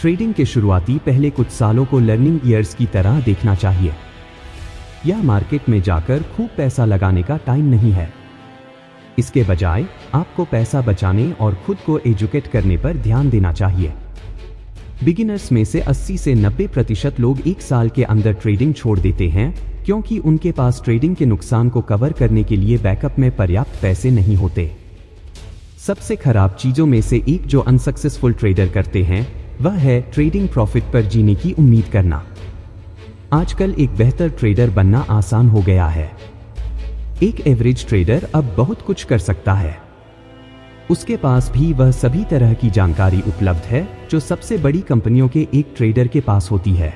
Trading के शुरुआती पहले कुछ सालों को लर्निंग ईयर्स की तरह देखना चाहिए। यह मार्केट में जाकर खूब पैसा लगाने का टाइम नहीं है। इसके बजाय आपको पैसा बचाने और खुद को एजुकेट करने पर ध्यान देना चाहिए। बिगिनर्स में से 80 से 90% लोग एक साल के अंदर ट्रेडिंग छोड़ देते हैं क्योंकि उनके पास ट्रेडिंग के नुकसान को कवर करने के लिए बैकअप में पर्याप्त पैसे नहीं होते। सबसे खराब चीजों में से एक जो अनसक्सेसफुल ट्रेडर करते हैं वह है ट्रेडिंग प्रॉफिट पर जीने की उम्मीद करना। आजकल एक बेहतर ट्रेडर बनना आसान हो गया है। एक एवरेज ट्रेडर अब बहुत कुछ कर सकता है। उसके पास भी वह सभी तरह की जानकारी उपलब्ध है जो सबसे बड़ी कंपनियों के एक ट्रेडर के पास होती है।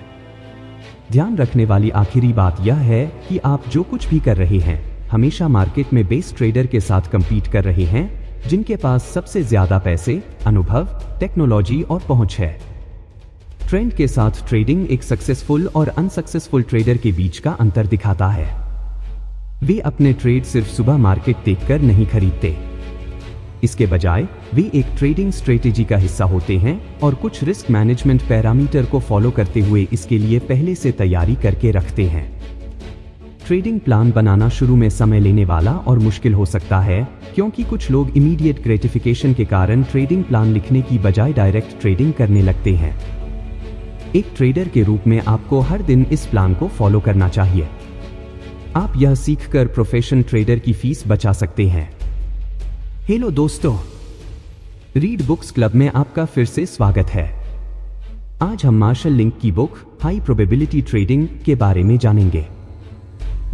ध्यान रखने वाली आखिरी बात यह है कि आप जो कुछ भी कर रहे हैं हमेशा मार्केट में बेस्ट ट्रेडर के साथ कंपीट कर रहे हैं जिनके पास सबसे ज्यादा पैसे, अनुभव, टेक्नोलॉजी और पहुंच है। ट्रेंड के साथ ट्रेडिंग एक सक्सेसफुल और अनसक्सेसफुल ट्रेडर के बीच का अंतर दिखाता है। वे अपने ट्रेड सिर्फ सुबह मार्केट देखकर नहीं खरीदते। इसके बजाय वे एक ट्रेडिंग स्ट्रेटेजी का हिस्सा होते हैं और कुछ रिस्क मैनेजमेंट पैरामीटर को फॉलो करते हुए इसके लिए पहले से तैयारी करके रखते हैं। ट्रेडिंग प्लान बनाना शुरू में समय लेने वाला और मुश्किल हो सकता है क्योंकि कुछ लोग इमीडिएट ग्रेटिफिकेशन के कारण ट्रेडिंग प्लान लिखने की बजाय डायरेक्ट ट्रेडिंग करने लगते हैं। एक ट्रेडर के रूप में आपको हर दिन इस प्लान को फॉलो करना चाहिए। आप यह सीखकर प्रोफेशनल ट्रेडर की फीस बचा सकते हैं। हेलो दोस्तों, रीड बुक्स क्लब में आपका फिर से स्वागत है। आज हम मार्शल लिंक की बुक हाई प्रोबेबिलिटी ट्रेडिंग के बारे में जानेंगे।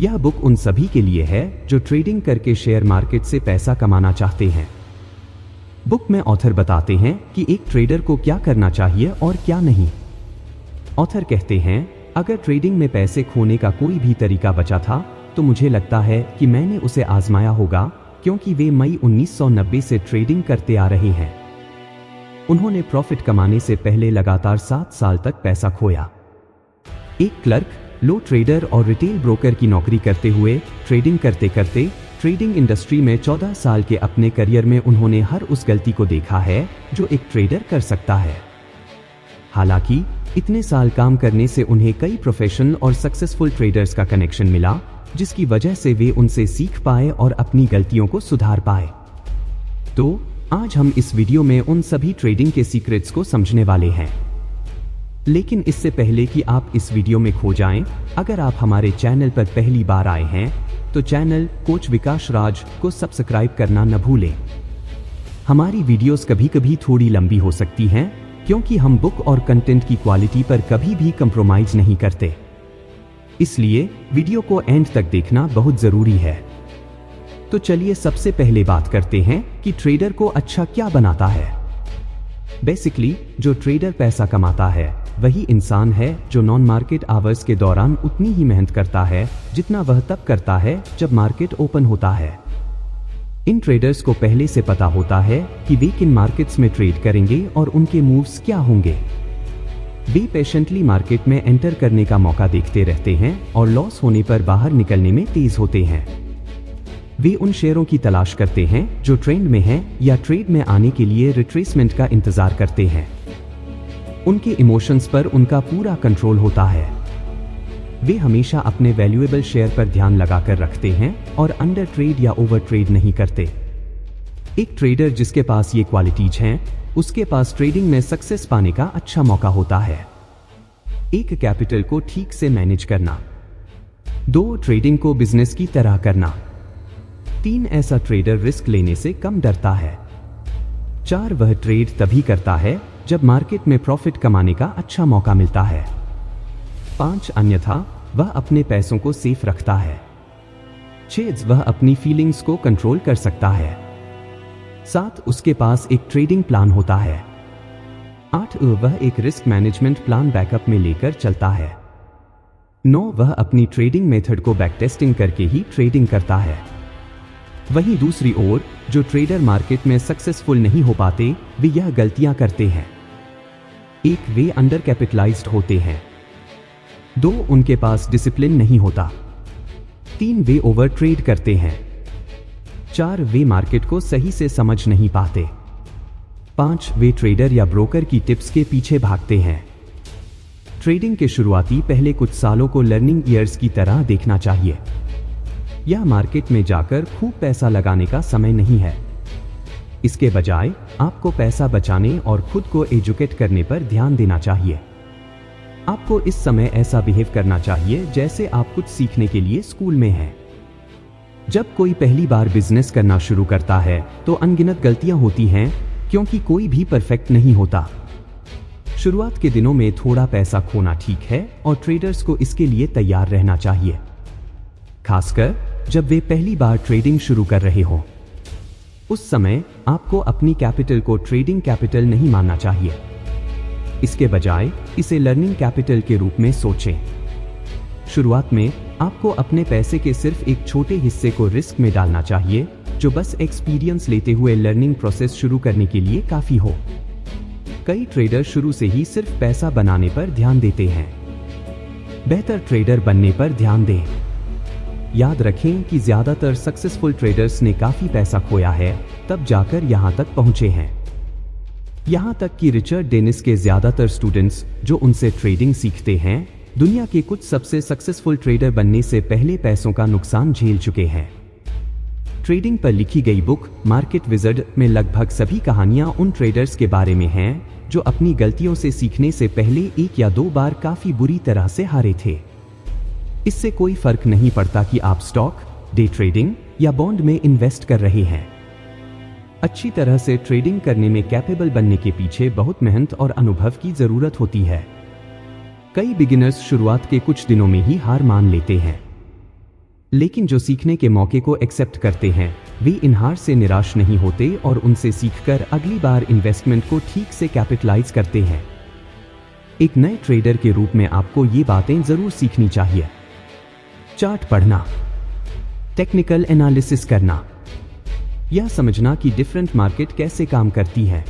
यह बुक उन सभी के लिए है जो ट्रेडिंग करके शेयर मार्केट से पैसा कमाना चाहते हैं। बुक में ऑथर बताते हैं कि एक ट्रेडर को क्या करना चाहिए और क्या नहीं। ऑथर कहते हैं, अगर ट्रेडिंग में पैसे खोने का कोई भी तरीका बचा था तो मुझे लगता है कि मैंने उसे आजमाया होगा क्योंकि वे मई 1990 से ट्रेडिंग करते आ रहे हैं। उन्होंने प्रॉफिट कमाने से पहले लगातार 7 साल तक पैसा खोया। एक क्लर्क, लो ट्रेडर और रिटेल ब्रोकर की नौकरी करते हुए ट्रेडिंग करते करते ट्रेडिंग इंडस्ट्री में 14 साल के अपने करियर में उन्होंने हर उस गलती को देखा है जो एक ट्रेडर कर सकता है। हालांकि इतने साल काम करने से उन्हें कई प्रोफेशनल और सक्सेसफुल ट्रेडर्स का कनेक्शन मिला जिसकी वजह से वे उनसे सीख पाए और अपनी गलतियों को सुधार पाए। तो आज हम इस वीडियो में उन सभी ट्रेडिंग के सीक्रेट्स को समझने वाले हैं। लेकिन इससे पहले कि आप इस वीडियो में खो जाएं, अगर आप हमारे चैनल पर पहली बार आए हैं तो चैनल कोच विकास राज को सब्सक्राइब करना न भूलें। हमारी वीडियोस कभी कभी थोड़ी लंबी हो सकती हैं क्योंकि हम बुक और कंटेंट की क्वालिटी पर कभी भी कंप्रोमाइज नहीं करते, इसलिए वीडियो को एंड तक देखना बहुत जरूरी है। तो चलिए सबसे पहले बात करते हैं कि ट्रेडर को अच्छा क्या बनाता है। बेसिकली जो ट्रेडर पैसा कमाता है वही इंसान है जो नॉन मार्केट आवर्स के दौरान उतनी ही मेहनत करता है जितना वह तब करता है जब मार्केट ओपन होता है। इन ट्रेडर्स को पहले से पता होता है कि वे किन मार्केट्स में ट्रेड करेंगे और उनके मूव्स क्या होंगे। वे पेशेंटली मार्केट में एंटर करने का मौका देखते रहते हैं और लॉस होने पर बाहर निकलने में तेज होते हैं। वे उन शेयरों की तलाश करते हैं जो ट्रेंड में हैं या ट्रेड में आने के लिए रिट्रेसमेंट का इंतजार करते हैं। उनके इमोशंस पर उनका पूरा कंट्रोल होता है। वे हमेशा अपने वैल्यूएबल शेयर पर ध्यान लगाकर रखते हैं और अंडर ट्रेड या ओवर ट्रेड नहीं करते। एक ट्रेडर जिसके पास ये क्वालिटीज हैं उसके पास ट्रेडिंग में सक्सेस पाने का अच्छा मौका होता है। एक, कैपिटल को ठीक से मैनेज करना। 2, ट्रेडिंग को बिजनेस की तरह करना। 3, ऐसा ट्रेडर रिस्क लेने से कम डरता है। 4, वह ट्रेड तभी करता है जब मार्केट में प्रॉफिट कमाने का अच्छा मौका मिलता है। 5, अन्यथा वह अपने पैसों को सेफ रखता है। 6, वह अपनी फीलिंग्स को कंट्रोल कर सकता है। 7, उसके पास एक ट्रेडिंग प्लान होता है। 8, वह एक रिस्क मैनेजमेंट प्लान बैकअप में लेकर चलता है। 9, वह अपनी ट्रेडिंग मेथड को बैक टेस्टिंग करके ही ट्रेडिंग करता है। वहीं दूसरी ओर जो ट्रेडर मार्केट में सक्सेसफुल नहीं हो पाते वे यह गलतियां करते हैं। 1, वे अंडर कैपिटलाइज्ड होते हैं। 2, उनके पास डिसिप्लिन नहीं होता। 3, वे ओवर ट्रेड करते हैं। 4, वे मार्केट को सही से समझ नहीं पाते। 5 वे ट्रेडर या ब्रोकर की टिप्स के पीछे भागते हैं। ट्रेडिंग के शुरुआती पहले कुछ सालों को लर्निंग ईयर्स की तरह देखना चाहिए। यह मार्केट में जाकर खूब पैसा लगाने का समय नहीं है। इसके बजाय आपको पैसा बचाने और खुद को एजुकेट करने पर ध्यान देना चाहिए। आपको इस समय ऐसा बिहेव करना चाहिए जैसे आप कुछ सीखने के लिए स्कूल में हैं। जब कोई पहली बार बिजनेस करना शुरू करता है तो अनगिनत गलतियां होती हैं, क्योंकि कोई भी परफेक्ट नहीं होता। शुरुआत के दिनों में थोड़ा पैसा खोना ठीक है और ट्रेडर्स को इसके लिए तैयार रहना चाहिए, खासकर जब वे पहली बार ट्रेडिंग शुरू कर रहे हों। उस समय आपको अपनी कैपिटल को ट्रेडिंग कैपिटल नहीं मानना चाहिए। इसके बजाय इसे लर्निंग कैपिटल के रूप में सोचें। शुरुआत में आपको अपने पैसे के सिर्फ एक छोटे हिस्से को रिस्क में डालना चाहिए, जो बस एक्सपीरियंस लेते हुए लर्निंग प्रोसेस शुरू करने के लिए काफी हो। कई ट्रेडर शुरू से ही सिर्फ पैसा बनाने पर ध्यान देते हैं। बेहतर ट्रेडर बनने पर ध्यान दें। याद रखें कि ज्यादातर सक्सेसफुल ट्रेडर्स ने काफी पैसा खोया है, तब जाकर यहां तक पहुंचे हैं। यहां तक कि रिचर्ड डेनिस के ज्यादातर स्टूडेंट्स जो उनसे ट्रेडिंग सीखते हैं, दुनिया के कुछ सबसे सक्सेसफुल ट्रेडर बनने से पहले पैसों का नुकसान झेल चुके हैं। ट्रेडिंग पर लिखी गई बुक मार्केट विज़र्ड में लगभग सभी कहानियां उन ट्रेडर्स के बारे में हैं जो अपनी गलतियों से सीखने से पहले 1 या 2 बार काफी बुरी तरह से हारे थे। इससे कोई फर्क नहीं पड़ता कि आप स्टॉक, डे ट्रेडिंग या बॉन्ड में इन्वेस्ट कर रहे हैं। अच्छी तरह से ट्रेडिंग करने में कैपेबल बनने के पीछे बहुत मेहनत और अनुभव की जरूरत होती है। कई बिगिनर्स शुरुआत के कुछ दिनों में ही हार मान लेते हैं, लेकिन जो सीखने के मौके को एक्सेप्ट करते हैं वे इन हार से निराश नहीं होते और उनसे सीखकर अगली बार इन्वेस्टमेंट को ठीक से कैपिटलाइज करते हैं। एक नए ट्रेडर के रूप में आपको ये बातें जरूर सीखनी चाहिए। चार्ट पढ़ना, टेक्निकल एनालिसिस करना, यह समझना कि डिफरेंट मार्केट कैसे काम करती है।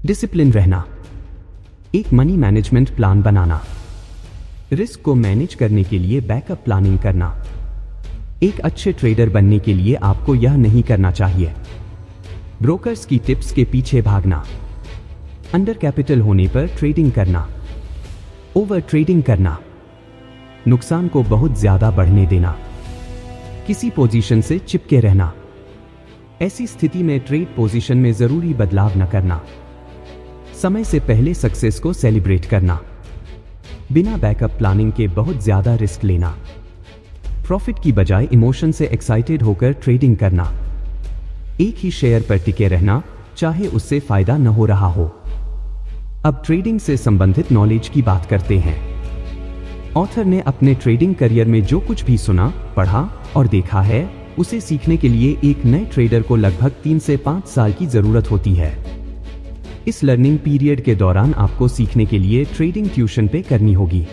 डिसिप्लिन रहना, एक मनी मैनेजमेंट प्लान बनाना, रिस्क को मैनेज करने के लिए बैकअप प्लानिंग करना। एक अच्छे ट्रेडर बनने के लिए आपको यह नहीं करना चाहिए। ब्रोकर्स की टिप्स के पीछे भागना, अंडर कैपिटल होने पर ट्रेडिंग करना, ओवर ट्रेडिंग करना, नुकसान को बहुत ज्यादा बढ़ने देना, किसी पोजीशन से चिपके रहना, ऐसी स्थिति में ट्रेड पोजीशन में जरूरी बदलाव न करना, समय से पहले सक्सेस को सेलिब्रेट करना, बिना बैकअप प्लानिंग के बहुत ज्यादा रिस्क लेना, प्रॉफिट की बजाय इमोशन से एक्साइटेड होकर ट्रेडिंग करना, एक ही शेयर पर टिके रहना चाहे उससे फायदा न हो रहा हो। अब ट्रेडिंग से संबंधित नॉलेज की बात करते हैं। ऑथर ने अपने ट्रेडिंग करियर में जो कुछ भी सुना, पढ़ा और देखा है, उसे सीखने के लिए एक नए ट्रेडर को लगभग 3 से 5 साल की जरूरत होती है। इस लर्निंग पीरियड के दौरान आपको सीखने के लिए ट्रेडिंग ट्यूशन पे करनी होगी।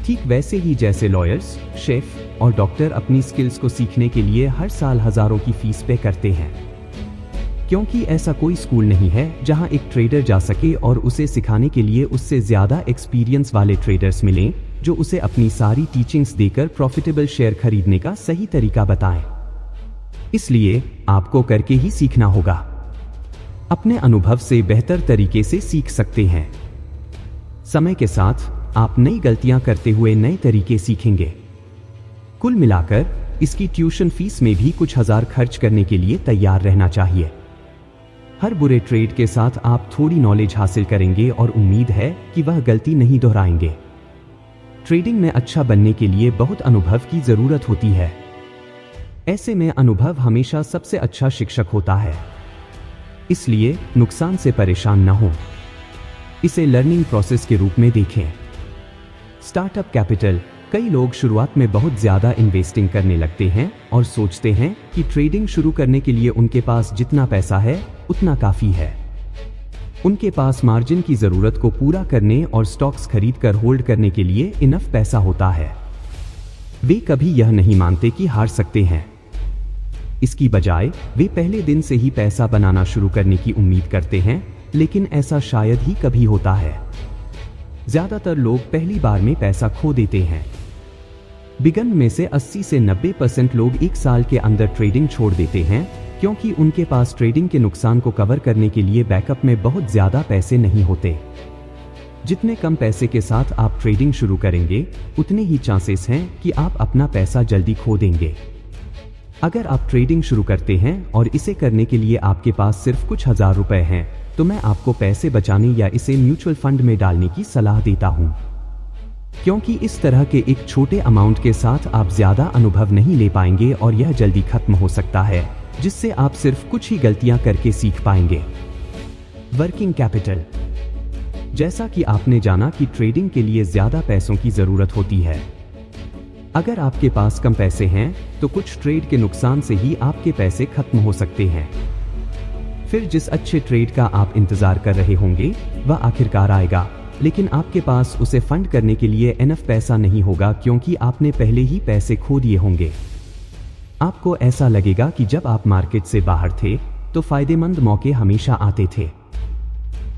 ठीक वैसे ही जैसे लॉयर्स, शेफ और डॉक्टर अपनी स्किल्स को सीखने के लिए हर साल हजारों की फीस पे करते हैं, क्योंकि ऐसा कोई स्कूल नहीं है जहां एक ट्रेडर जा सके और उसे सिखाने के लिए उससे ज्यादा एक्सपीरियंस वाले ट्रेडर्स मिलें जो उसे अपनी सारी टीचिंग्स देकर प्रॉफिटेबल शेयर खरीदने का सही तरीका बताएं। इसलिए आपको करके ही सीखना होगा। अपने अनुभव से बेहतर तरीके से सीख सकते हैं। समय के साथ आप नई गलतियां करते हुए नए तरीके सीखेंगे। कुल मिलाकर इसकी ट्यूशन फीस में भी कुछ हजार खर्च करने के लिए तैयार रहना चाहिए। हर बुरे ट्रेड के साथ आप थोड़ी नॉलेज हासिल करेंगे और उम्मीद है कि वह गलती नहीं दोहराएंगे। ट्रेडिंग में अच्छा बनने के लिए बहुत अनुभव की जरूरत होती है। ऐसे में अनुभव हमेशा सबसे अच्छा शिक्षक होता है। इसलिए नुकसान से परेशान न हो, इसे लर्निंग प्रोसेस के रूप में देखें। स्टार्टअप कैपिटल, कई लोग शुरुआत में बहुत ज्यादा इन्वेस्टिंग करने लगते हैं और सोचते हैं कि ट्रेडिंग शुरू करने के लिए उनके पास जितना पैसा है उतना काफी है। उनके पास मार्जिन की जरूरत को पूरा करने और स्टॉक्स खरीदकर होल्ड करने के लिए इनफ पैसा होता है। वे कभी यह नहीं मानते कि हार सकते हैं। इसकी बजाय वे पहले दिन से ही पैसा बनाना शुरू करने की उम्मीद करते हैं, लेकिन ऐसा शायद ही कभी होता है। ज्यादातर लोग पहली बार में पैसा खो देते हैं। बिगन में से 80 से 90% लोग 1 साल के अंदर ट्रेडिंग छोड़ देते हैं, क्योंकि उनके पास ट्रेडिंग के नुकसान को कवर करने के लिए बैकअप में बहुत ज्यादा पैसे नहीं होते। जितने कम पैसे के साथ आप ट्रेडिंग शुरू करेंगे, उतने ही चांसेस हैं कि आप अपना पैसा जल्दी खो देंगे। अगर आप ट्रेडिंग शुरू करते हैं और इसे करने के लिए आपके पास सिर्फ कुछ हजार रुपए हैं, तो मैं आपको पैसे बचाने या इसे म्यूचुअल फंड में डालने की सलाह देता हूं, क्योंकि इस तरह के एक छोटे अमाउंट के साथ आप ज्यादा अनुभव नहीं ले पाएंगे और यह जल्दी खत्म हो सकता है, जिससे आप सिर्फ कुछ ही गलतियां करके सीख पाएंगे। Working capital. जैसा कि आपने जाना कि ट्रेडिंग के लिए ज्यादा पैसों की जरूरत होती है। अगर आपके पास कम पैसे हैं, तो कुछ ट्रेड के नुकसान से ही आपके पैसे खत्म हो सकते हैं। फिर जिस अच्छे ट्रेड का आप इंतजार कर रहे होंगे, वह आखिरकार आएगा, लेकिन आपके पास उसे फंड करने के लिए एनफ पैसा नहीं होगा, क्योंकि आपने पहले ही पैसे खो दिए होंगे। आपको ऐसा लगेगा कि जब आप मार्केट से बाहर थे, तो फायदेमंद मौके हमेशा आते थे।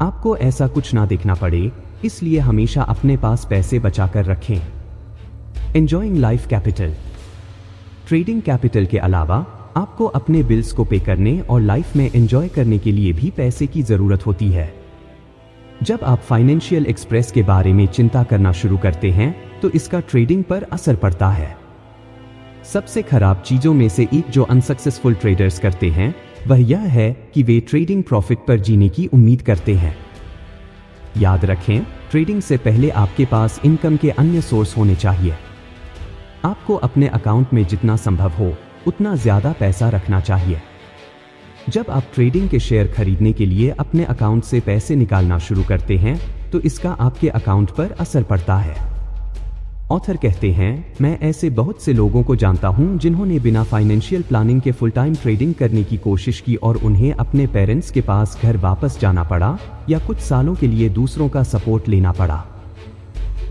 आपको ऐसा कुछ ना देखना पड़े, इसलिए हमेशा अपने पास पैसे बचाकर रखें। Enjoying life capital. Trading capital के अलावा आपको अपने बिल्स को पे करने और लाइफ में एंजॉय करने के लिए भी पैसे की जरूरत होती है। जब आप फाइनेंशियल एक्सप्रेस के बारे में चिंता करना शुरू करते हैं, तो इसका ट्रेडिंग पर असर पड़ता है। सबसे खराब चीजों में से एक जो अनसक्सेसफुल ट्रेडर्स करते हैं, वह यह है कि वे ट्रेडिंग प्रॉफिट पर जीने की उम्मीद करते हैं। याद रखें, ट्रेडिंग से पहले आपके पास इनकम के अन्य सोर्स होने चाहिए। आपको अपने अकाउंट में जितना संभव हो उतना ज्यादा पैसा रखना चाहिए। जब आप ट्रेडिंग के शेयर खरीदने के लिए अपने अकाउंट से पैसे निकालना शुरू करते हैं, तो इसका आपके अकाउंट पर असर पड़ता है। ऑथर कहते हैं, मैं ऐसे बहुत से लोगों को जानता हूं जिन्होंने बिना फाइनेंशियल प्लानिंग के फुल टाइम ट्रेडिंग करने की कोशिश की और उन्हें अपने पेरेंट्स के पास घर वापस जाना पड़ा या कुछ सालों के लिए दूसरों का सपोर्ट लेना पड़ा।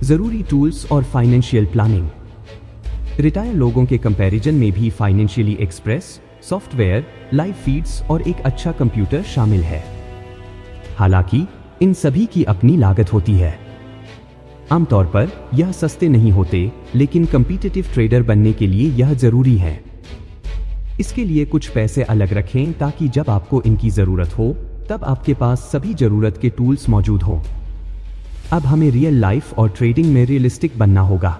जरूरी टूल्स और फाइनेंशियल प्लानिंग। रिटायर लोगों के कंपैरिजन में भी financially express, software, live feeds और एक अच्छा कंप्यूटर शामिल है। हालांकि इन सभी की अपनी लागत होती है। आमतौर पर यह सस्ते नहीं होते, लेकिन कॉम्पिटिटिव ट्रेडर बनने के लिए यह जरूरी है। इसके लिए कुछ पैसे अलग रखें ताकि जब आपको इनकी जरूरत हो, तब आपके पास सभी जरूरत के टूल्स मौजूद हो। अब हमें रियल लाइफ और ट्रेडिंग में रियलिस्टिक बनना होगा।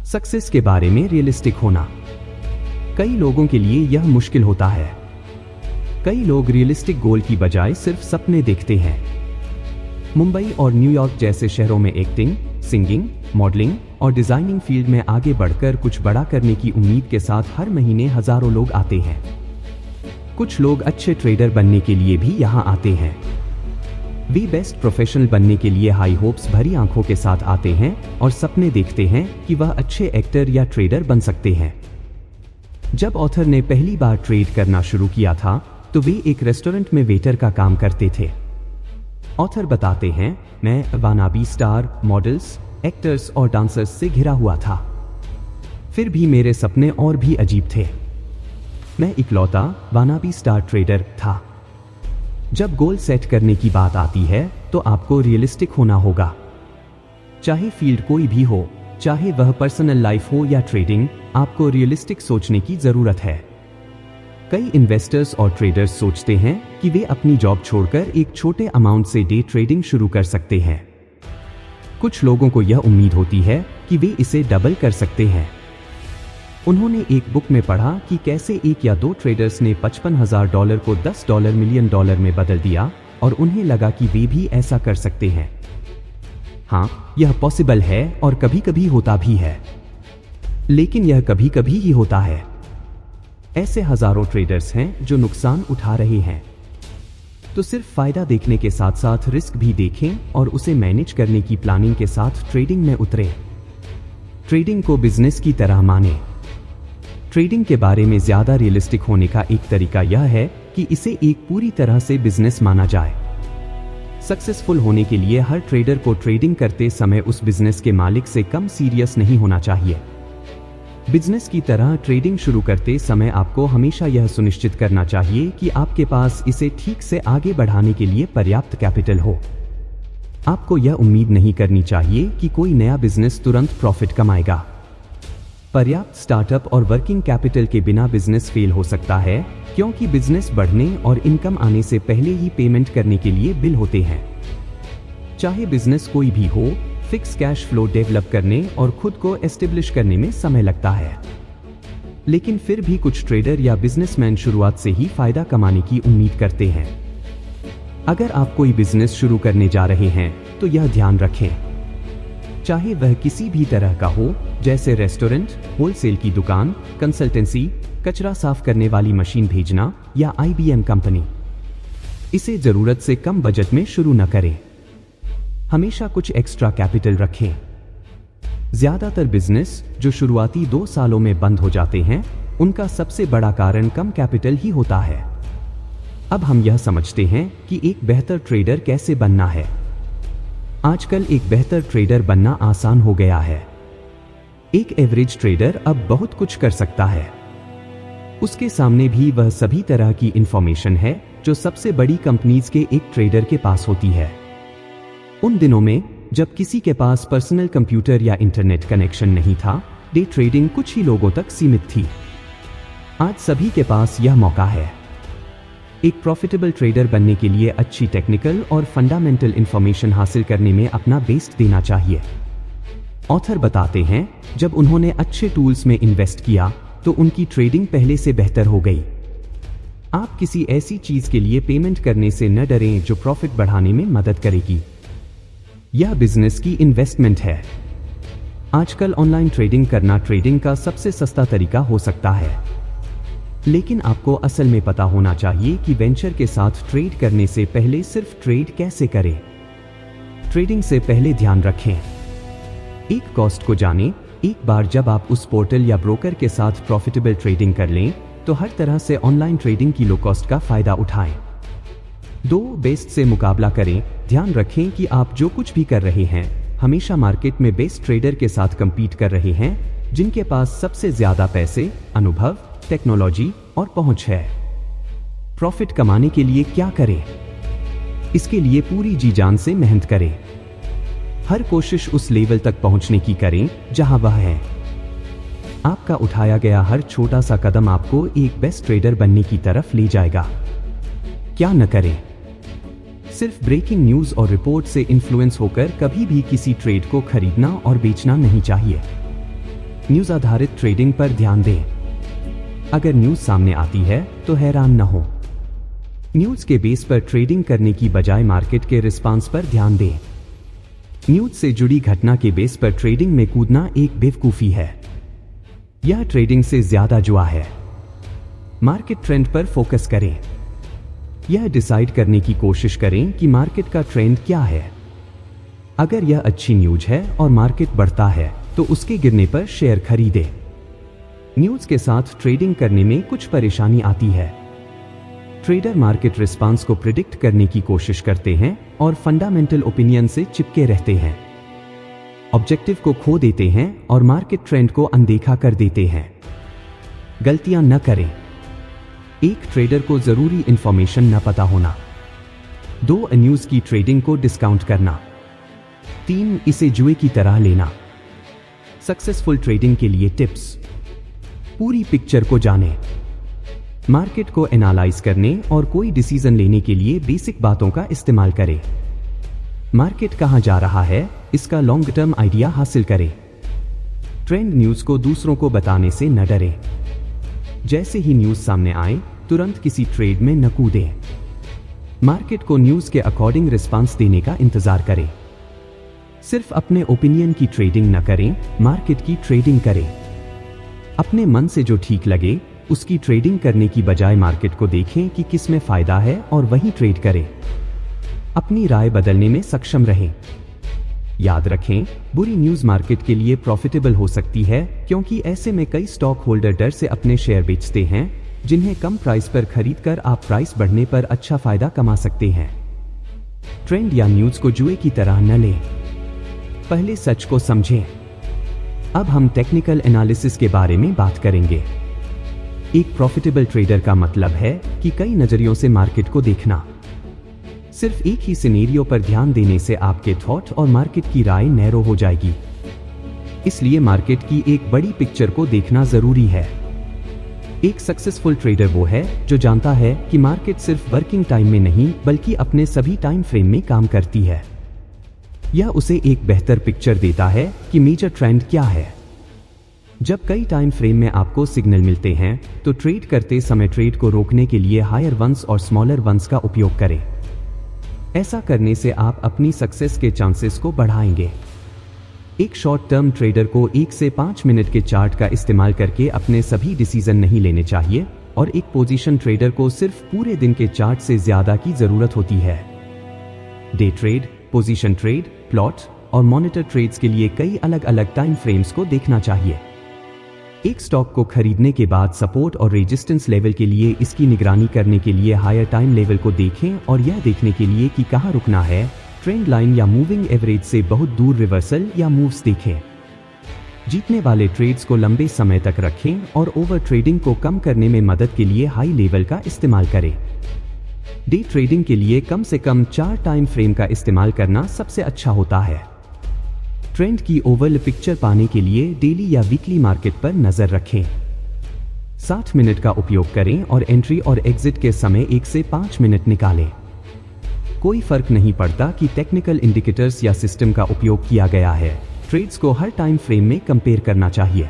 सक्सेस के बारे में रियलिस्टिक होना। कई लोगों के लिए यह मुश्किल होता है। कई लोग रियलिस्टिक गोल की बजाय सिर्फ सपने देखते हैं। मुंबई और न्यूयॉर्क जैसे शहरों में एक्टिंग, सिंगिंग, मॉडलिंग और डिजाइनिंग फील्ड में आगे बढ़कर कुछ बड़ा करने की उम्मीद के साथ हर महीने हजारों लोग आते हैं। कुछ लोग अच्छे ट्रेडर बनने के लिए भी यहाँ आते हैं। वे बेस्ट प्रोफेशनल बनने के लिए हाई होप्स भरी आंखों के साथ आते हैं और सपने देखते हैं कि वह अच्छे एक्टर या ट्रेडर बन सकते हैं। जब ऑथर ने पहली बार ट्रेड करना शुरू किया था, तो वे एक रेस्टोरेंट में वेटर का काम करते थे। ऑथर बताते हैं, मैं वानाबी स्टार, मॉडल्स, एक्टर्स और डांसर्स से घिरा हुआ था। फिर भी मेरे सपने और भी अजीब थे। मैं इकलौता वानाबी स्टार ट्रेडर था। जब गोल सेट करने की बात आती है, तो आपको रियलिस्टिक होना होगा। चाहे फील्ड कोई भी हो, चाहे वह पर्सनल लाइफ हो या ट्रेडिंग, आपको रियलिस्टिक सोचने की जरूरत है। कई इन्वेस्टर्स और ट्रेडर्स सोचते हैं कि वे अपनी जॉब छोड़कर एक छोटे अमाउंट से डे ट्रेडिंग शुरू कर सकते हैं। कुछ लोगों को यह उम्मीद होती है कि वे इसे डबल कर सकते हैं। उन्होंने एक बुक में पढ़ा कि कैसे एक या दो ट्रेडर्स ने $55,000 को $10 मिलियन में बदल दिया और उन्हें लगा कि वे भी ऐसा कर सकते हैं। हाँ, यह पॉसिबल है और कभी कभी होता भी है, लेकिन यह कभी कभी ही होता है। ऐसे हजारों ट्रेडर्स हैं जो नुकसान उठा रहे हैं। तो सिर्फ फायदा देखने के साथ साथ रिस्क भी देखें और उसे मैनेज करने की प्लानिंग के साथ ट्रेडिंग में उतरें। ट्रेडिंग को बिजनेस की तरह माने। ट्रेडिंग के बारे में ज्यादा रियलिस्टिक होने का एक तरीका यह है कि इसे एक पूरी तरह से बिजनेस माना जाए। सक्सेसफुल होने के लिए हर ट्रेडर को ट्रेडिंग करते समय उस बिजनेस के मालिक से कम सीरियस नहीं होना चाहिए। बिजनेस की तरह ट्रेडिंग शुरू करते समय आपको हमेशा यह सुनिश्चित करना चाहिए कि आपके पास इसे ठीक से आगे बढ़ाने के लिए पर्याप्त कैपिटल हो। आपको यह उम्मीद नहीं करनी चाहिए कि कोई नया बिजनेस तुरंत प्रॉफिट कमाएगा। पर्याप्त स्टार्टअप और वर्किंग कैपिटल के बिना बिजनेस फेल हो सकता है, क्योंकि बिजनेस बढ़ने और इनकम आने से पहले ही पेमेंट करने के लिए बिल होते हैं। चाहे बिजनेस कोई भी हो, फिक्स कैश फ्लो डेवलप करने और खुद को एस्टेब्लिश करने में समय लगता है। लेकिन फिर भी कुछ ट्रेडर या बिजनेसमैन शुरुआत से ही फायदा कमाने की उम्मीद करते हैं। अगर आप कोई बिजनेस शुरू करने जा रहे हैं तो यह ध्यान रखें, चाहे वह किसी भी तरह का हो, जैसे रेस्टोरेंट, होलसेल की दुकान, कंसल्टेंसी, कचरा साफ करने वाली मशीन भेजना या IBM कंपनी, इसे जरूरत से कम बजट में शुरू न करें। हमेशा कुछ एक्स्ट्रा कैपिटल रखें। ज्यादातर बिजनेस जो शुरुआती 2 सालों में बंद हो जाते हैं, उनका सबसे बड़ा कारण कम कैपिटल ही होता है। अब हम यह समझते हैं कि एक बेहतर ट्रेडर कैसे बनना है। आजकल एक बेहतर ट्रेडर बनना आसान हो गया है। एक एवरेज ट्रेडर अब बहुत कुछ कर सकता है। उसके सामने भी वह सभी तरह की इंफॉर्मेशन है जो सबसे बड़ी कंपनीज के एक ट्रेडर के पास होती है। उन दिनों में जब किसी के पास पर्सनल कंप्यूटर या इंटरनेट कनेक्शन नहीं था, डे ट्रेडिंग कुछ ही लोगों तक सीमित थी। आज सभी के पास यह मौका है। एक प्रॉफिटेबल ट्रेडर बनने के लिए अच्छी टेक्निकल और फंडामेंटल इंफॉर्मेशन हासिल करने में अपना बेस्ट देना चाहिए। ऑथर बताते हैं, जब उन्होंने अच्छे टूल्स में इन्वेस्ट किया तो उनकी ट्रेडिंग पहले से बेहतर हो गई। आप किसी ऐसी चीज के लिए पेमेंट करने से न डरें जो प्रॉफिट बढ़ाने में मदद करेगी। यह बिजनेस की इन्वेस्टमेंट है। आजकल ऑनलाइन ट्रेडिंग करना ट्रेडिंग का सबसे सस्ता तरीका हो सकता है, लेकिन आपको असल में पता होना चाहिए कि वेंचर के साथ ट्रेड करने से पहले सिर्फ ट्रेड कैसे करें। ट्रेडिंग से पहले ध्यान रखें, एक कॉस्ट को जानें। एक बार जब आप उस पोर्टल या ब्रोकर के साथ प्रॉफिटेबल ट्रेडिंग कर लें, तो हर तरह से ऑनलाइन ट्रेडिंग की लो कॉस्ट का फायदा उठाएं। 2 बेस्ट से मुकाबला करें। ध्यान रखें कि आप जो कुछ भी कर रहे हैं, हमेशा मार्केट में बेस्ट ट्रेडर के साथ कंपीट कर रहे हैं, जिनके पास सबसे ज्यादा पैसे, अनुभव, टेक्नोलॉजी और पहुंच है। प्रॉफिट कमाने के लिए क्या करें? इसके लिए पूरी जी जान से मेहनत करें। हर कोशिश उस लेवल तक पहुंचने की करें जहां वह है। आपका उठाया गया हर छोटा सा कदम आपको एक बेस्ट ट्रेडर बनने की तरफ ले जाएगा। क्या न करें? सिर्फ ब्रेकिंग न्यूज और रिपोर्ट से इन्फ्लुएंस होकर कभी भी किसी ट्रेड को खरीदना और बेचना नहीं चाहिए। न्यूज आधारित ट्रेडिंग पर ध्यान दें। अगर न्यूज सामने आती है तो हैरान न हो। न्यूज के बेस पर ट्रेडिंग करने की बजाय मार्केट के रिस्पांस पर ध्यान दें। न्यूज से जुड़ी घटना के बेस पर ट्रेडिंग में कूदना एक बेवकूफी है। यह ट्रेडिंग से ज्यादा जुआ है। मार्केट ट्रेंड पर फोकस करें। यह डिसाइड करने की कोशिश करें कि मार्केट का ट्रेंड क्या है। अगर यह अच्छी न्यूज है और मार्केट बढ़ता है तो उसके गिरने पर शेयर खरीदें। न्यूज के साथ ट्रेडिंग करने में कुछ परेशानी आती है। ट्रेडर मार्केट रिस्पांस को प्रिडिक्ट करने की कोशिश करते हैं और फंडामेंटल ओपिनियन से चिपके रहते हैं। ऑब्जेक्टिव को खो देते हैं और मार्केट ट्रेंड को अनदेखा कर देते हैं। गलतियां न करें। एक ट्रेडर को जरूरी इंफॉर्मेशन न पता होना। 2 न्यूज की ट्रेडिंग को डिस्काउंट करना। 3 इसे जुए की तरह लेना। सक्सेसफुल ट्रेडिंग के लिए टिप्स। पूरी पिक्चर को जानें। मार्केट को एनालाइज करने और कोई डिसीजन लेने के लिए बेसिक बातों का इस्तेमाल करें। मार्केट कहां जा रहा है, इसका लॉन्ग टर्म आइडिया हासिल करें। ट्रेंड न्यूज को दूसरों को बताने से न डरें। जैसे ही न्यूज सामने आए, तुरंत किसी ट्रेड में न कूदें। मार्केट को न्यूज के अकॉर्डिंग रिस्पांस देने का इंतजार करें। सिर्फ अपने ओपिनियन की ट्रेडिंग न करें, मार्केट की ट्रेडिंग करें। अपने मन से जो ठीक लगे उसकी ट्रेडिंग करने की बजाय मार्केट को देखें कि किस में फायदा है और वहीं ट्रेड करें। अपनी राय बदलने में सक्षम रहें। याद रखें, बुरी न्यूज मार्केट के लिए प्रॉफिटेबल हो सकती है, क्योंकि ऐसे में कई स्टॉक होल्डर डर से अपने शेयर बेचते हैं, जिन्हें कम प्राइस पर खरीदकर आप प्राइस बढ़ने पर अच्छा फायदा कमा सकते हैं। ट्रेंड या न्यूज को जुए की तरह न लें। पहले सच को समझें। अब हम टेक्निकल एनालिसिस के बारे में बात करेंगे। एक प्रॉफिटेबल ट्रेडर का मतलब है कि कई नजरियों से मार्केट को देखना। सिर्फ एक ही सिनेरियो पर ध्यान देने से आपके थॉट और मार्केट की राय नैरो हो जाएगी। इसलिए मार्केट की एक बड़ी पिक्चर को देखना जरूरी है। एक सक्सेसफुल ट्रेडर वो है जो जानता है कि मार्केट सिर्फ वर्किंग टाइम में नहीं बल्कि अपने सभी टाइम फ्रेम में काम करती है। यह उसे एक बेहतर पिक्चर देता है कि मेजर ट्रेंड क्या है। जब कई टाइम फ्रेम में आपको सिग्नल मिलते हैं तो ट्रेड करते समय ट्रेड को रोकने के लिए हायर वंस और स्मॉलर वंस का उपयोग करें। ऐसा करने से आप अपनी सक्सेस के चांसेस को बढ़ाएंगे। एक शॉर्ट टर्म ट्रेडर को 1 से 5 मिनट के चार्ट का इस्तेमाल करके अपने सभी डिसीजन नहीं लेने चाहिए और एक पोजीशन ट्रेडर को सिर्फ पूरे दिन के चार्ट से ज्यादा की जरूरत होती है। Day trade, position trade, plot और मॉनिटर ट्रेड्स के लिए कई अलग अलग टाइम फ्रेम्स को देखना चाहिए। एक स्टॉक को खरीदने के बाद सपोर्ट और रेजिस्टेंस लेवल के लिए इसकी निगरानी करने के लिए हायर टाइम लेवल को देखें और यह देखने के लिए कि कहां रुकना है, ट्रेंड लाइन या मूविंग एवरेज से बहुत दूर रिवर्सल या मूव्स देखें। जीतने वाले ट्रेड्स को लंबे समय तक रखें और ओवर ट्रेडिंग को कम करने में मदद के लिए हाई लेवल का इस्तेमाल करें। डे ट्रेडिंग के लिए कम से कम 4 टाइम फ्रेम का इस्तेमाल करना सबसे अच्छा होता है। ट्रेंड की ओवरऑल पिक्चर पाने के लिए डेली या वीकली मार्केट पर नजर रखें। 60 मिनट का उपयोग करें और एंट्री और एग्जिट के समय 1 से 5 मिनट निकालें। कोई फर्क नहीं पड़ता कि टेक्निकल इंडिकेटर्स या सिस्टम का उपयोग किया गया है, ट्रेड्स को हर टाइम फ्रेम में कंपेयर करना चाहिए।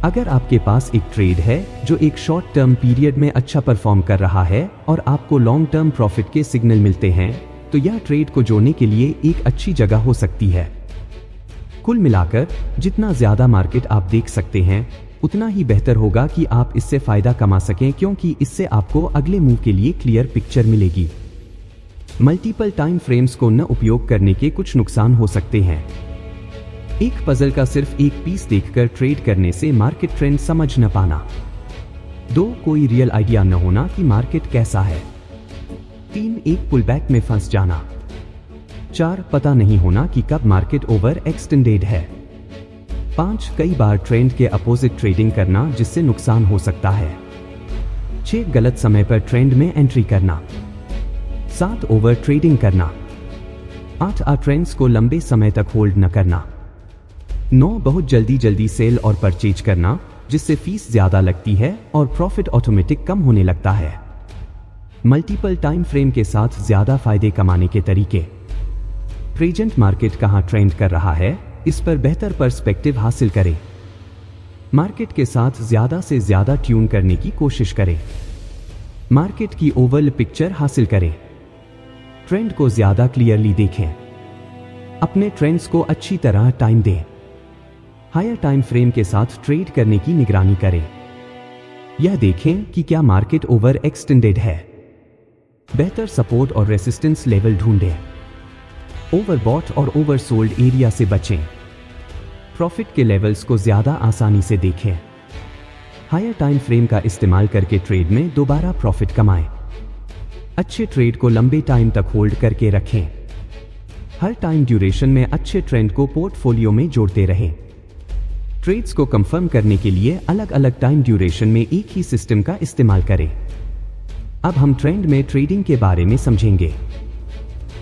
अगर आपके पास एक ट्रेड है जो एक शॉर्ट टर्म पीरियड में अच्छा परफॉर्म कर रहा है और आपको लॉन्ग टर्म प्रॉफिट के सिग्नल मिलते हैं तो यह ट्रेड को जोड़ने के लिए एक अच्छी जगह हो सकती है। कुल मिलाकर जितना ज्यादा मार्केट आप देख सकते हैं उतना ही बेहतर होगा कि आप इससे फायदा कमा सकें, क्योंकि इससे आपको अगले मूव के लिए क्लियर पिक्चर मिलेगी। मल्टीपल टाइम फ्रेम्स को न उपयोग करने के कुछ नुकसान हो सकते हैं। एक पजल का सिर्फ एक पीस देखकर ट्रेड करने से मार्केट ट्रेंड समझ न पाना। 2, कोई रियल आइडिया न होना कि मार्केट कैसा है। 3, एक पुलबैक में फंस जाना। 4, पता नहीं होना कि कब मार्केट ओवर एक्सटेंडेड है। 5, कई बार ट्रेंड के अपोजिट ट्रेडिंग करना जिससे नुकसान हो सकता है। 6, गलत समय पर ट्रेंड में एंट्री करना। 7, ओवर ट्रेडिंग करना। 8, ट्रेंड्स को लंबे समय तक होल्ड न करना। 9, बहुत जल्दी सेल और परचेज करना जिससे फीस ज्यादा लगती है और प्रॉफिट ऑटोमेटिक कम होने लगता है। मल्टीपल टाइम फ्रेम के साथ ज्यादा फायदे कमाने के तरीके। प्रेजेंट मार्केट कहां ट्रेंड कर रहा है, इस पर बेहतर पर्सपेक्टिव हासिल करें। मार्केट के साथ ज्यादा से ज्यादा ट्यून करने की कोशिश करें। मार्केट की ओवरऑल पिक्चर हासिल करें। ट्रेंड को ज्यादा क्लियरली देखें। अपने ट्रेंड्स को अच्छी तरह टाइम दें। हायर टाइम फ्रेम के साथ ट्रेड करने की निगरानी करें। यह देखें कि क्या मार्केट ओवर एक्सटेंडेड है। बेहतर सपोर्ट और रेसिस्टेंस लेवल ढूंढें। ओवरबॉट और ओवरसोल्ड एरिया से बचें। प्रॉफिट के लेवल्स को ज्यादा आसानी से देखें। हायर टाइम फ्रेम का इस्तेमाल करके ट्रेड में दोबारा प्रॉफिट कमाएं। अच्छे ट्रेड को लंबे टाइम तक होल्ड करके रखें। हर टाइम ड्यूरेशन में अच्छे ट्रेंड को पोर्टफोलियो में जोड़ते रहें। ट्रेड्स को कंफर्म करने के लिए अलग अलग टाइम ड्यूरेशन में एक ही सिस्टम का इस्तेमाल करें। अब हम ट्रेंड में ट्रेडिंग के बारे में समझेंगे।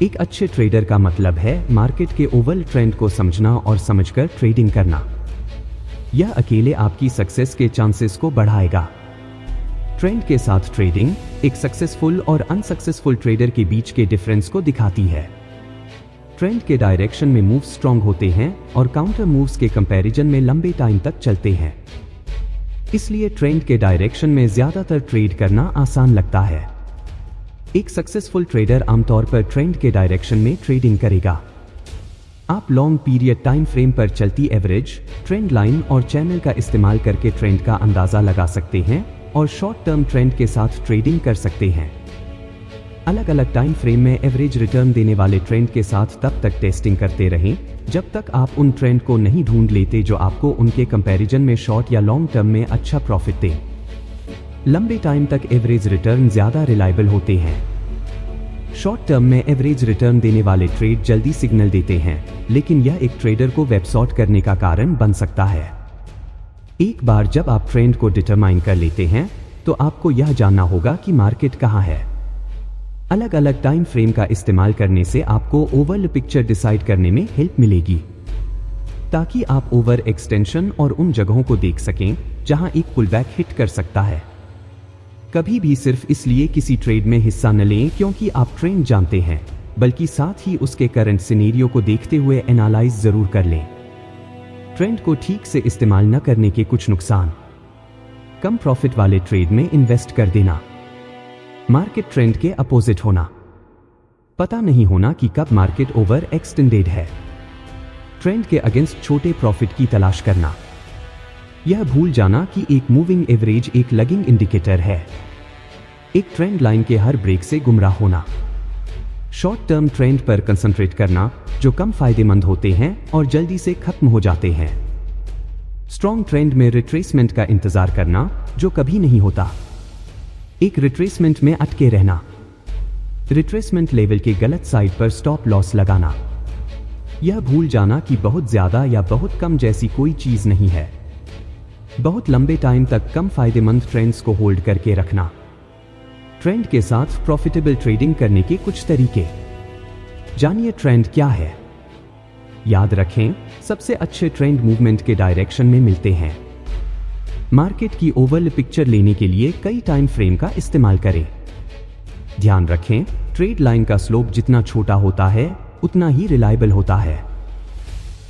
एक अच्छे ट्रेडर का मतलब है मार्केट के ओवरऑल ट्रेंड को समझना और समझकर ट्रेडिंग करना। यह अकेले आपकी सक्सेस के चांसेस को बढ़ाएगा। ट्रेंड के साथ ट्रेडिंग एक सक्सेसफुल और अनसक्सेसफुल ट्रेडर के बीच के डिफरेंस को दिखाती है। ट्रेंड के डायरेक्शन में मूव्स स्ट्रॉन्ग होते हैं और काउंटर मूव्स के कंपैरिजन में लंबे टाइम तक चलते हैं। इसलिए ट्रेंड के डायरेक्शन में ज्यादातर ट्रेड करना आसान लगता है। एक सक्सेसफुल ट्रेडर आमतौर पर ट्रेंड के डायरेक्शन में ट्रेडिंग करेगा। आप लॉन्ग पीरियड टाइम फ्रेम पर चलती एवरेज, ट्रेंड लाइन और चैनल का इस्तेमाल करके ट्रेंड का अंदाजा लगा सकते हैं और शॉर्ट टर्म ट्रेंड के साथ ट्रेडिंग कर सकते हैं। अलग अलग टाइम फ्रेम में एवरेज रिटर्न देने वाले ट्रेंड के साथ तब तक टेस्टिंग करते रहें जब तक आप उन ट्रेंड को नहीं ढूंढ लेते जो आपको उनके कंपैरिजन में शॉर्ट या लॉन्ग टर्म में अच्छा प्रॉफिट दे। लंबे टाइम तक एवरेज रिटर्न ज्यादा रिलायबल होते हैं। शॉर्ट टर्म में एवरेज रिटर्न देने वाले ट्रेड जल्दी सिग्नल देते हैं, लेकिन यह एक ट्रेडर को वेबसॉट करने का कारण बन सकता है। एक बार जब आप ट्रेंड को डिटरमाइन कर लेते हैं तो आपको यह जानना होगा कि मार्केट कहां है। अलग अलग टाइम फ्रेम का इस्तेमाल करने से आपको ओवरऑल पिक्चर डिसाइड करने में हेल्प मिलेगी। ताकि आप ओवर एक्सटेंशन और उन जगहों को देख सकें जहां एक पुलबैक हिट कर सकता है। कभी भी सिर्फ इसलिए किसी ट्रेड में हिस्सा न लें क्योंकि आप ट्रेंड जानते हैं, बल्कि साथ ही उसके करंट सिनेरियो को देखते हुए एनालाइज जरूर कर लें। ट्रेंड को ठीक से इस्तेमाल न करने के कुछ नुकसान: कम प्रॉफिट वाले ट्रेड में इन्वेस्ट कर देना, मार्केट ट्रेंड के अपोजिट होना, पता नहीं होना कि कब मार्केट ओवर एक्सटेंडेड है, ट्रेंड के अगेंस्ट छोटे प्रॉफिट की तलाश करना, यह भूल जाना कि एक मूविंग एवरेज एक लैगिंग इंडिकेटर है, एक ट्रेंड लाइन के हर ब्रेक से गुमराह होना, शॉर्ट टर्म ट्रेंड पर कंसंट्रेट करना जो कम फायदेमंद होते हैं और जल्दी से खत्म हो जाते हैं, स्ट्रॉन्ग ट्रेंड में रिट्रेसमेंट का इंतजार करना जो कभी नहीं होता, एक रिट्रेसमेंट में अटके रहना, रिट्रेसमेंट लेवल के गलत साइड पर स्टॉप लॉस लगाना, यह भूल जाना कि बहुत ज्यादा या बहुत कम जैसी कोई चीज नहीं है, बहुत लंबे टाइम तक कम फायदेमंद ट्रेंड्स को होल्ड करके रखना, ट्रेंड के साथ प्रॉफिटेबल ट्रेडिंग करने के कुछ तरीके। जानिए ट्रेंड क्या है। याद रखें, सबसे अच्छे ट्रेंड मूवमेंट के डायरेक्शन में मिलते हैं। मार्केट की ओवरऑल पिक्चर लेने के लिए कई टाइम फ्रेम का इस्तेमाल करें। ध्यान रखें, ट्रेड लाइन का स्लोप जितना छोटा होता है उतना ही रिलायबल होता है।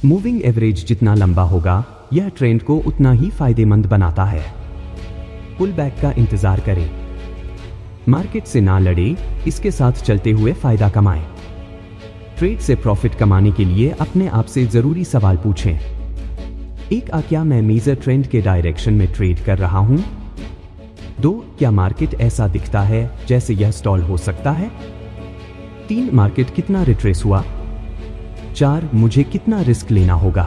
मूविंग एवरेज जितना लंबा होगा यह ट्रेंड को उतना ही फायदेमंद बनाता है। पुल बैक का इंतजार करें, मार्केट से ना लड़े, इसके साथ चलते हुए फायदा कमाएं। ट्रेड से प्रॉफिट कमाने के लिए अपने आप से जरूरी सवाल पूछें। क्या मैं मेजर ट्रेंड के डायरेक्शन में ट्रेड कर रहा हूं? 2, क्या मार्केट ऐसा दिखता है जैसे यह स्टॉल हो सकता है? 3, मार्केट कितना रिट्रेस हुआ? 4, मुझे कितना रिस्क लेना होगा?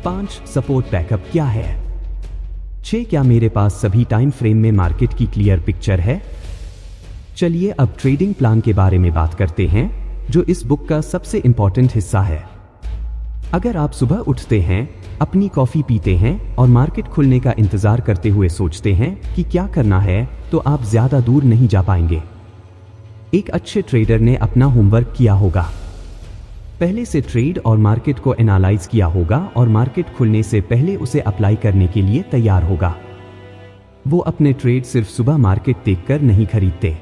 5, सपोर्ट बैकअप क्या है? 6, क्या मेरे पास सभी टाइम फ्रेम में मार्केट की क्लियर पिक्चर है? चलिए अब ट्रेडिंग प्लान के बारे में बात करते हैं, जो इस बुक का सबसे इंपॉर्टेंट हिस्सा है। अगर आप सुबह उठते हैं, अपनी कॉफी पीते हैं और मार्केट खुलने का इंतजार करते हुए सोचते हैं कि क्या करना है, तो आप ज्यादा दूर नहीं जा पाएंगे। एक अच्छे ट्रेडर ने अपना होमवर्क किया होगा, पहले से ट्रेड और मार्केट को एनालाइज किया होगा और मार्केट खुलने से पहले उसे अप्लाई करने के लिए तैयार होगा। वो अपने ट्रेड सिर्फ सुबह मार्केट देखकर नहीं खरीदते,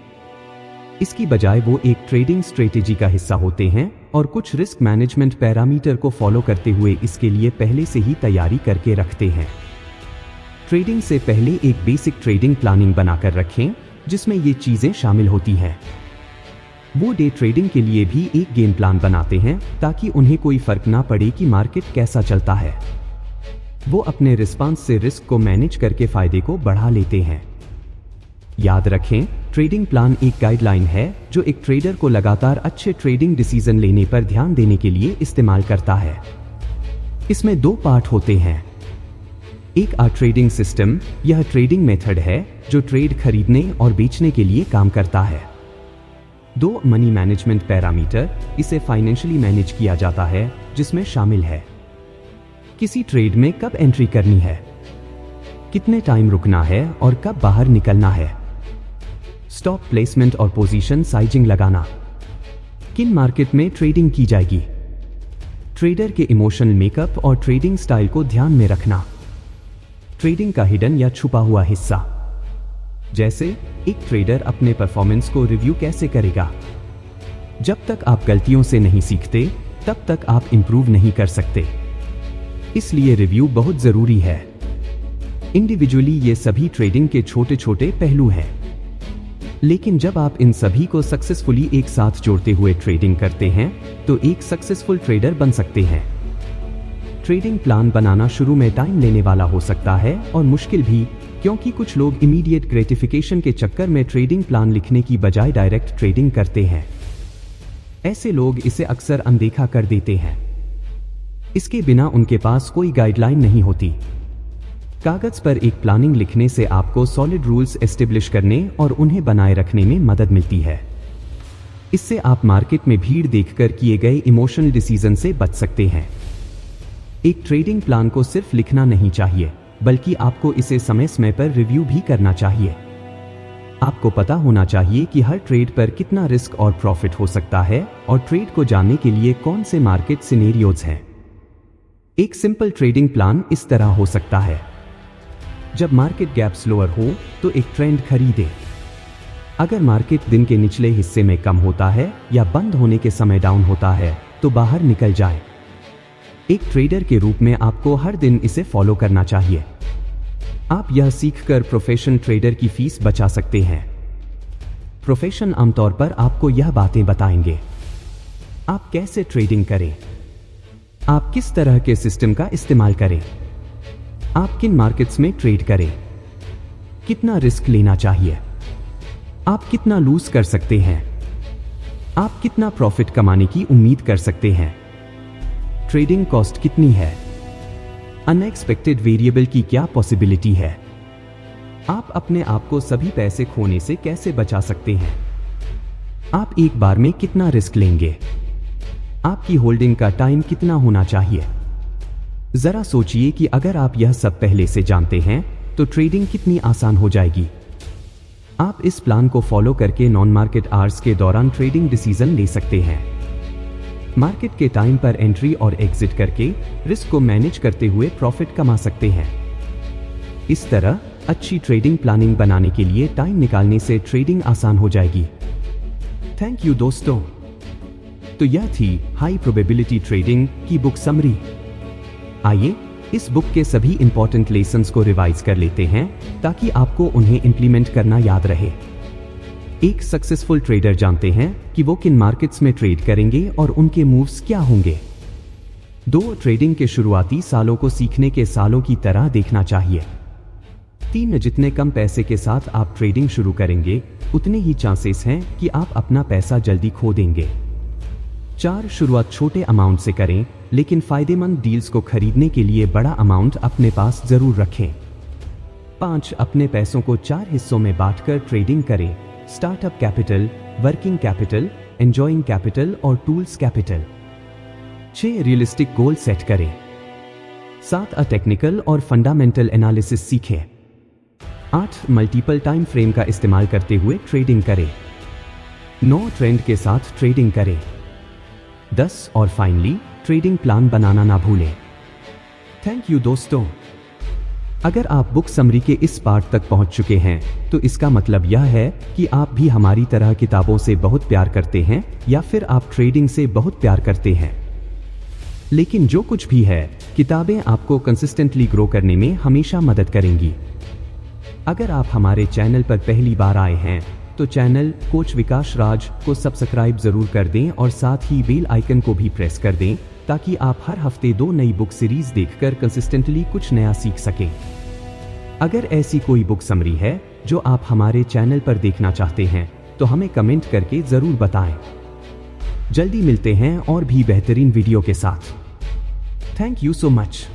इसकी बजाय वो एक ट्रेडिंग स्ट्रेटेजी का हिस्सा होते हैं और कुछ रिस्क मैनेजमेंट पैरामीटर को फॉलो करते हुए इसके लिए पहले से ही तैयारी करके रखते हैं। ट्रेडिंग से पहले एक बेसिक ट्रेडिंग प्लानिंग बनाकर रखें जिसमें ये चीजें शामिल होती हैं। वो डे ट्रेडिंग के लिए भी एक गेम प्लान बनाते हैं ताकि उन्हें कोई फर्क ना पड़े कि मार्केट कैसा चलता है। वो अपने रिस्पांस से रिस्क को मैनेज करके फायदे को बढ़ा लेते हैं। याद रखें, ट्रेडिंग प्लान एक गाइडलाइन है जो एक ट्रेडर को लगातार अच्छे ट्रेडिंग डिसीजन लेने पर ध्यान देने के लिए इस्तेमाल करता है। इसमें 2 पार्ट होते हैं। एक ट्रेडिंग सिस्टम, यह ट्रेडिंग मेथड है जो ट्रेड खरीदने और बेचने के लिए काम करता है। 2, मनी मैनेजमेंट पैरामीटर, इसे फाइनेंशियली मैनेज किया जाता है, जिसमें शामिल है किसी ट्रेड में कब एंट्री करनी है, कितने टाइम रुकना है और कब बाहर निकलना है, स्टॉप प्लेसमेंट और पोजीशन साइजिंग लगाना, किन मार्केट में ट्रेडिंग की जाएगी, ट्रेडर के इमोशनल मेकअप और ट्रेडिंग स्टाइल को ध्यान में रखना, ट्रेडिंग का हिडन या छुपा हुआ हिस्सा, जैसे एक ट्रेडर अपने परफॉर्मेंस को रिव्यू कैसे करेगा। जब तक आप गलतियों से नहीं सीखते तब तक आप इंप्रूव नहीं कर सकते, इसलिए रिव्यू बहुत जरूरी है। इंडिविजुअली ये सभी ट्रेडिंग के छोटे छोटे पहलू हैं, लेकिन जब आप इन सभी को सक्सेसफुली एक साथ जोड़ते हुए ट्रेडिंग करते हैं तो एक सक्सेसफुल ट्रेडर बन सकते हैं। ट्रेडिंग प्लान बनाना शुरू में टाइम लेने वाला हो सकता है और मुश्किल भी, क्योंकि कुछ लोग इमीडिएट ग्रेटिफिकेशन के चक्कर में ट्रेडिंग प्लान लिखने की बजाय डायरेक्ट ट्रेडिंग करते हैं। ऐसे लोग इसे अक्सर अनदेखा कर देते हैं। इसके बिना उनके पास कोई गाइडलाइन नहीं होती। कागज पर एक प्लानिंग लिखने से आपको सॉलिड रूल्स एस्टेब्लिश करने और उन्हें बनाए रखने में मदद मिलती है। इससे आप मार्केट में भीड़ देखकर किए गए इमोशनल डिसीजन से बच सकते हैं। एक ट्रेडिंग प्लान को सिर्फ लिखना नहीं चाहिए, बल्कि आपको इसे समय समय पर रिव्यू भी करना चाहिए। आपको पता होना चाहिए कि हर ट्रेड पर कितना रिस्क और प्रॉफिट हो सकता है और ट्रेड को जानने के लिए कौन से मार्केट सिनेरियोज हैं। एक सिंपल ट्रेडिंग प्लान इस तरह हो सकता है। जब मार्केट गैप स्लोअर हो तो एक ट्रेंड खरीदे। अगर मार्केट दिन के निचले हिस्से में कम होता है या बंद होने के समय डाउन होता है तो बाहर निकल जाए। एक ट्रेडर के रूप में आपको हर दिन इसे फॉलो करना चाहिए। आप यह सीखकर प्रोफेशनल ट्रेडर की फीस बचा सकते हैं। प्रोफेशन आमतौर पर आपको यह बातें बताएंगे। आप कैसे ट्रेडिंग करें, आप किस तरह के सिस्टम का इस्तेमाल करें, आप किन मार्केट्स में ट्रेड करें, कितना रिस्क लेना चाहिए, आप कितना लूज कर सकते हैं, आप कितना प्रॉफिट कमाने की उम्मीद कर सकते हैं, ट्रेडिंग कॉस्ट कितनी है, अनएक्सपेक्टेड वेरिएबल की क्या पॉसिबिलिटी है, आप अपने आप को सभी पैसे खोने से कैसे बचा सकते हैं, आप एक बार में कितना रिस्क लेंगे, आपकी होल्डिंग का टाइम कितना होना चाहिए। जरा सोचिए कि अगर आप यह सब पहले से जानते हैं तो ट्रेडिंग कितनी आसान हो जाएगी। आप इस प्लान को फॉलो करके नॉन मार्केट आवर्स के दौरान ट्रेडिंग डिसीजन ले सकते हैं। मार्केट के टाइम पर एंट्री और एग्जिट करके रिस्क को मैनेज करते हुए प्रॉफिट कमा सकते हैं। इस तरह अच्छी ट्रेडिंग प्लानिंग बनाने के लिए टाइम निकालने से ट्रेडिंग आसान हो जाएगी। थैंक यू दोस्तों। तो यह थी हाई प्रोबेबिलिटी ट्रेडिंग की बुक समरी। आइए इस बुक के सभी इंपॉर्टेंट लेसन्स को रिवाइज कर लेते हैं ताकि आपको उन्हें इंप्लीमेंट करना याद रहे। एक सक्सेसफुल ट्रेडर जानते हैं कि वो किन मार्केट्स में ट्रेड करेंगे और उनके मूव्स क्या होंगे। 2. ट्रेडिंग के शुरुआती सालों को सीखने के सालों की तरह देखना चाहिए। 3. जितने कम पैसे के साथ आप ट्रेडिंग शुरू करेंगे उतने ही चांसेस हैं कि आप अपना पैसा जल्दी खो देंगे। 4. शुरुआत छोटे अमाउंट से करें लेकिन फायदेमंद डील्स को खरीदने के लिए बड़ा अमाउंट अपने पास जरूर रखें। 5. अपने पैसों को 4 हिस्सों में बांटकर ट्रेडिंग करें: startup capital, working capital, enjoying capital और tools capital. 6. Realistic goal set करें। 7. टेक्निकल और फंडामेंटल एनालिसिस सीखें। 8. मल्टीपल टाइम फ्रेम का इस्तेमाल करते हुए ट्रेडिंग करें। 9. ट्रेंड के साथ ट्रेडिंग करें। 10. और फाइनली ट्रेडिंग प्लान बनाना ना भूलें। थैंक यू दोस्तों। अगर आप बुक समरी के इस पार्ट तक पहुंच चुके हैं तो इसका मतलब यह है कि आप भी हमारी तरह किताबों से बहुत प्यार करते हैं या फिर आप ट्रेडिंग से बहुत प्यार करते हैं। लेकिन जो कुछ भी है, किताबें आपको कंसिस्टेंटली ग्रो करने में हमेशा मदद करेंगी। अगर आप हमारे चैनल पर पहली बार आए हैं तो चैनल कोच विकास राज को सब्सक्राइब जरूर कर दें और साथ ही बेल आइकन को भी प्रेस कर दें ताकि आप हर हफ्ते 2 नई बुक सीरीज देखकर कंसिस्टेंटली कुछ नया सीख सकें। अगर ऐसी कोई बुक समरी है जो आप हमारे चैनल पर देखना चाहते हैं तो हमें कमेंट करके जरूर बताएं। जल्दी मिलते हैं और भी बेहतरीन वीडियो के साथ। Thank you so much.